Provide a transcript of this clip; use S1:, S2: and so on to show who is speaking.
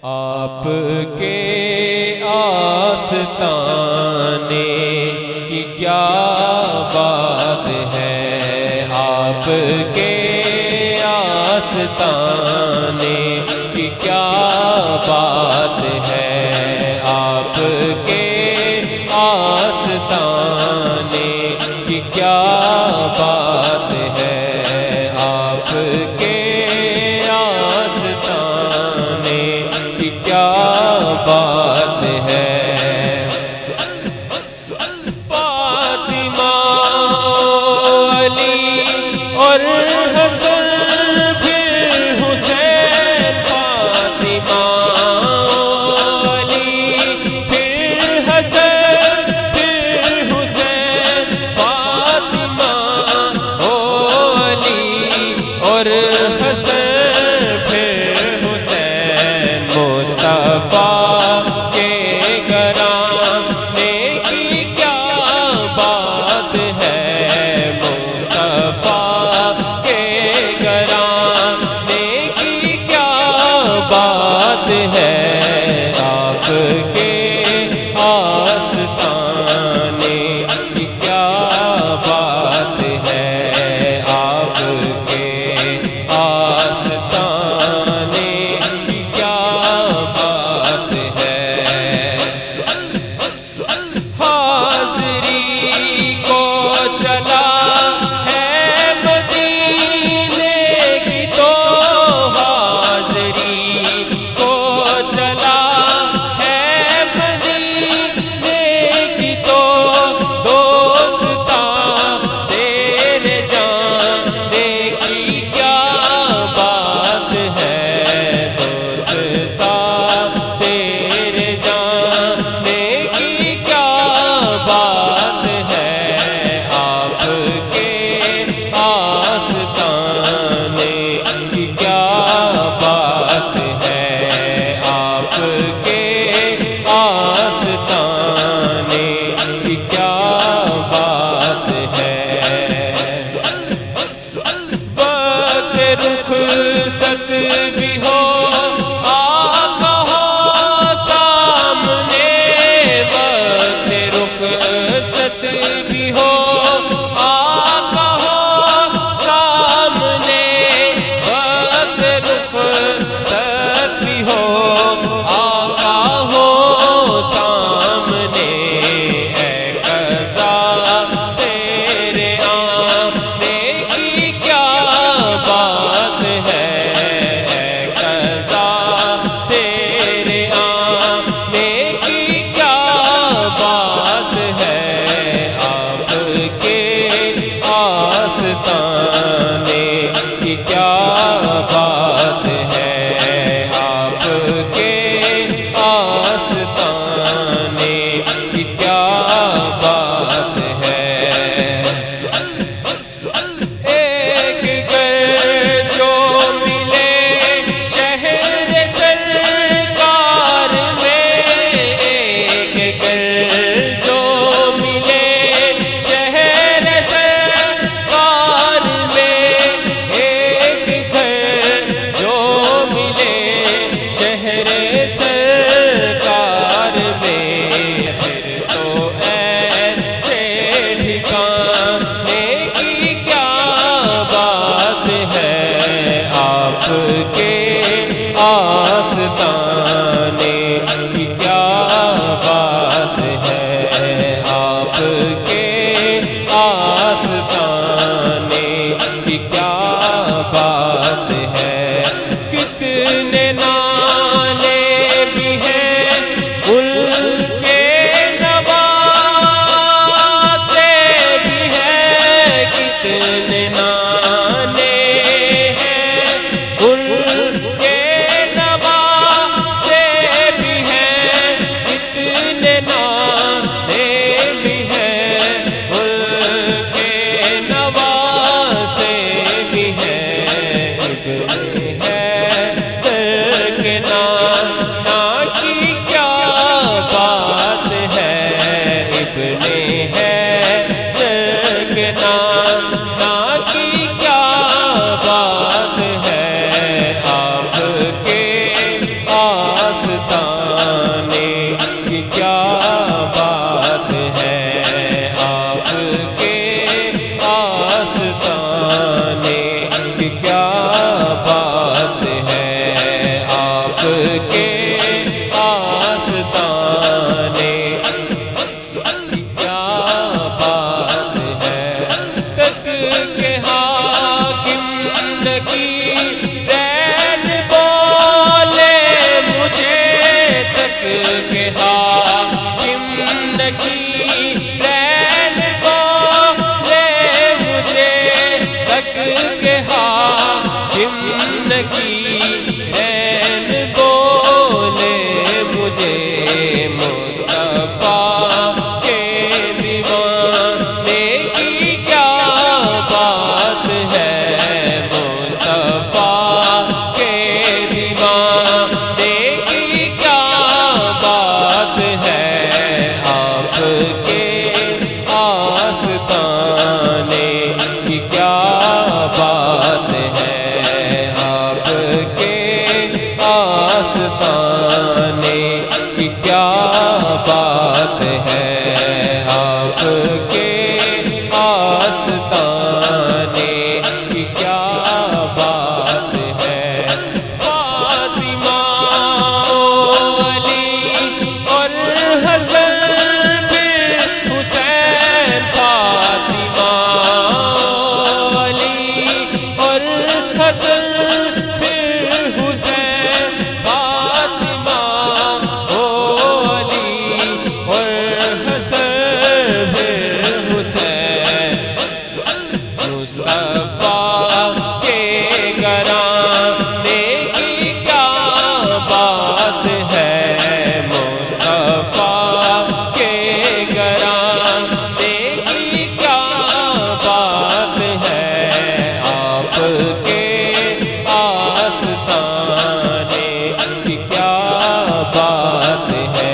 S1: آپ کے آستانے کی کیا بات ہے، آپ کے آستانے کی کیا بات ہے، آپ کے آستانے کی کیا بات ہے، آپ کے آستانے کی کیا بات ہے۔ فاطمہ علی اور حسن پھر حسین، فاطمہ علی پھر حسن پھر حسین، فاطمہ علی اور حسن پھر حسین، مصطفیٰ کے گھرانے کی کیا بات ہے، مصطفیٰ کے گھرانے کی کیا بات ہے، آپ کے آستانے کی کیا بات ہے، آپ کے آستانے کی کیا بات ہے۔ حاضری کو چلا ہے مدینے کی تو، حاضری کو چلا ہے مدینے کی تو، دوستاں تیرے جانے کی کیا بات ہے، دوستاں تیرے جانے کی کیا بات ہے، آپ کے آستانے کی کیا بات ہے، آپ کے آستانے کی کیا بات ہے۔ وقت رخصت بھی ہو آقا ہو سامنے، وقت رخصت بھی ہو آقا ہو سامنے، وقت رخصت بھی ہو آقا ہو سامنے، اے قضا تیرے آنے کی کیا بات ہے، اے قضا تیرے آنے کی کیا بات ہے، آپ کے آستانے کی کیا بات ہے، آپ کے آستانے کی کیا بات ہے۔ ایک گھر جو ملے شہر سرکار میں، ایک گھر جو ملے شہر سرکار میں، ایک گھر جو ملے شہر سرکار میں، پھر تو ایسے ٹھکانے کی کیا بات ہے، آپ کے آستانے کی کیا بات ہے، آپ کے آستانے کی کیا بات ہے۔ کتنے نالے بھی ہیں ان کے نواسے بھی ہیں، کتنے نالے ہیں ان کے نواسے بھی ہیں، کتنے نالے بھی ہیں ان کے نواسے بھی ہیں، ابن ہے ترک نانا کی کیا بات ہے، ابن ہے ترک نانا کی کیا بات ہے، آپ کے کے آستانے کی کیا بات ہے، تک کے حاکم نکی رین بولے مجھے، تک کے حاکم نکی رین بولے مجھے، تک کے حاکم نکی رین بولے مجھے، مصطفیٰ کے دیوانے کی کیا بات ہے، مصطفیٰ کے دیوانے کی کیا بات ہے، آپ کے آستانے کی کیا بات ہے، آپ کے آستانے کی کیا بات ہے، آپ کے آستانے کی کیا بات ہے، فاطمہ علی اور حسن پھر حسین، فاطمہ علی اور حسن پھر حسین، فاطمہ علی اور حسن پھر حسین، مصطفیٰ کے گھرانے کی کیا بات ہے، مصطفیٰ کے گھرانے کی کیا بات ہے، آپ کے آستانے کی کیا بات ہے،